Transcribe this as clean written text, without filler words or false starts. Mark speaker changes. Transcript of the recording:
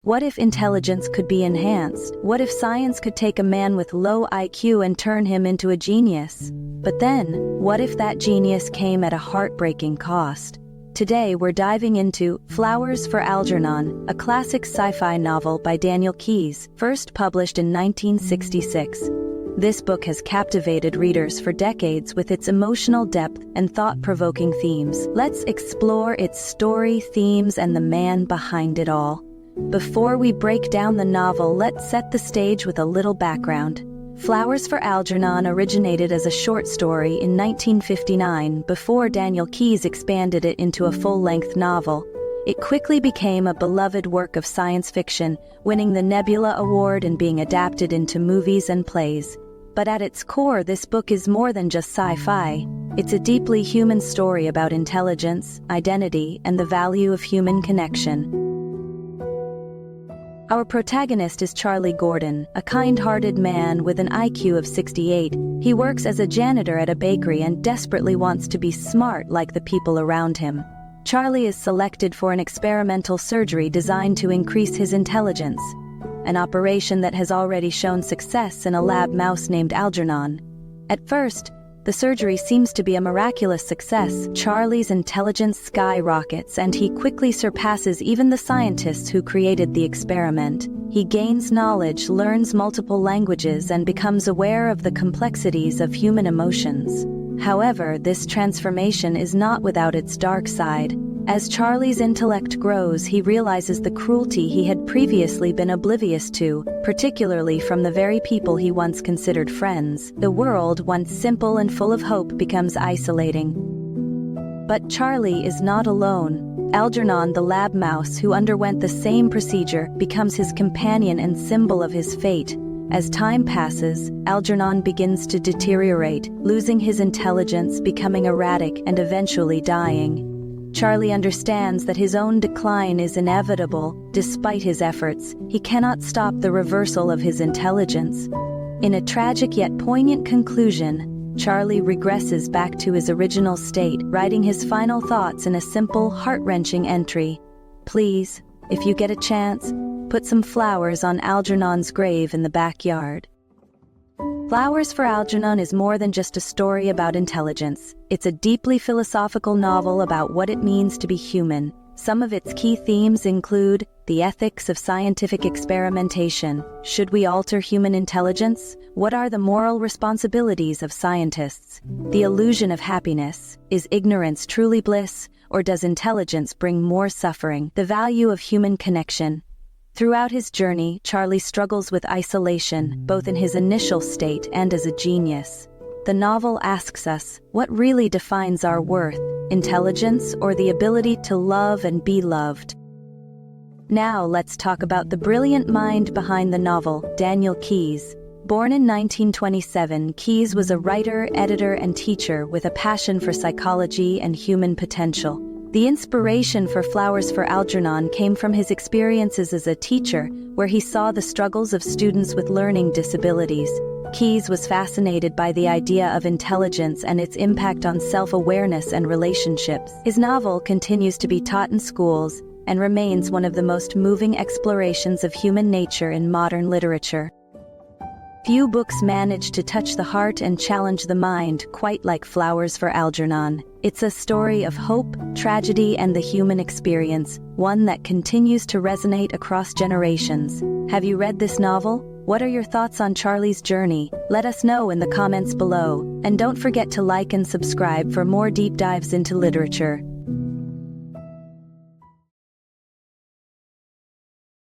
Speaker 1: What if intelligence could be enhanced? What if science could take a man with low IQ and turn him into a genius? But then, what if that genius came at a heartbreaking cost? Today we're diving into Flowers for Algernon, a classic sci-fi novel by Daniel Keyes, first published in 1966. This book has captivated readers for decades with its emotional depth and thought-provoking themes. Let's explore its story, themes, and the man behind it all. Before we break down the novel, let's set the stage with a little background. Flowers for Algernon originated as a short story in 1959 before Daniel Keyes expanded it into a full-length novel. It quickly became a beloved work of science fiction, winning the Nebula Award and being adapted into movies and plays. But at its core, this book is more than just sci-fi. It's a deeply human story about intelligence, identity, and the value of human connection. Our protagonist is Charlie Gordon, a kind-hearted man with an IQ of 68. He works as a janitor at a bakery and desperately wants to be smart like the people around him. Charlie is selected for an experimental surgery designed to increase his intelligence, an operation that has already shown success in a lab mouse named Algernon. At first, the surgery seems to be a miraculous success. Charlie's intelligence skyrockets, and he quickly surpasses even the scientists who created the experiment. He gains knowledge, learns multiple languages, and becomes aware of the complexities of human emotions. However, this transformation is not without its dark side. As Charlie's intellect grows, he realizes the cruelty he had previously been oblivious to, particularly from the very people he once considered friends. The world, once simple and full of hope, becomes isolating. But Charlie is not alone. Algernon, the lab mouse who underwent the same procedure, becomes his companion and symbol of his fate. As time passes, Algernon begins to deteriorate, losing his intelligence, becoming erratic, and eventually dying. Charlie understands that his own decline is inevitable. Despite his efforts, he cannot stop the reversal of his intelligence. In a tragic yet poignant conclusion, Charlie regresses back to his original state, writing his final thoughts in a simple, heart-wrenching entry. Please, if you get a chance, put some flowers on Algernon's grave in the backyard. Flowers for Algernon is more than just a story about intelligence. It's a deeply philosophical novel about what it means to be human. Some of its key themes include the ethics of scientific experimentation. Should we alter human intelligence? What are the moral responsibilities of scientists? The illusion of happiness. Is ignorance truly bliss, or does intelligence bring more suffering? The value of human connection. Throughout his journey, Charlie struggles with isolation, both in his initial state and as a genius. The novel asks us, what really defines our worth, intelligence or the ability to love and be loved? Now let's talk about the brilliant mind behind the novel, Daniel Keyes. Born in 1927, Keyes was a writer, editor, and teacher with a passion for psychology and human potential. The inspiration for Flowers for Algernon came from his experiences as a teacher, where he saw the struggles of students with learning disabilities. Keyes was fascinated by the idea of intelligence and its impact on self-awareness and relationships. His novel continues to be taught in schools and remains one of the most moving explorations of human nature in modern literature. Few books manage to touch the heart and challenge the mind quite like Flowers for Algernon. It's a story of hope, tragedy, and the human experience, one that continues to resonate across generations. Have you read this novel? What are your thoughts on Charlie's journey? Let us know in the comments below. And don't forget to like and subscribe for more deep dives into literature.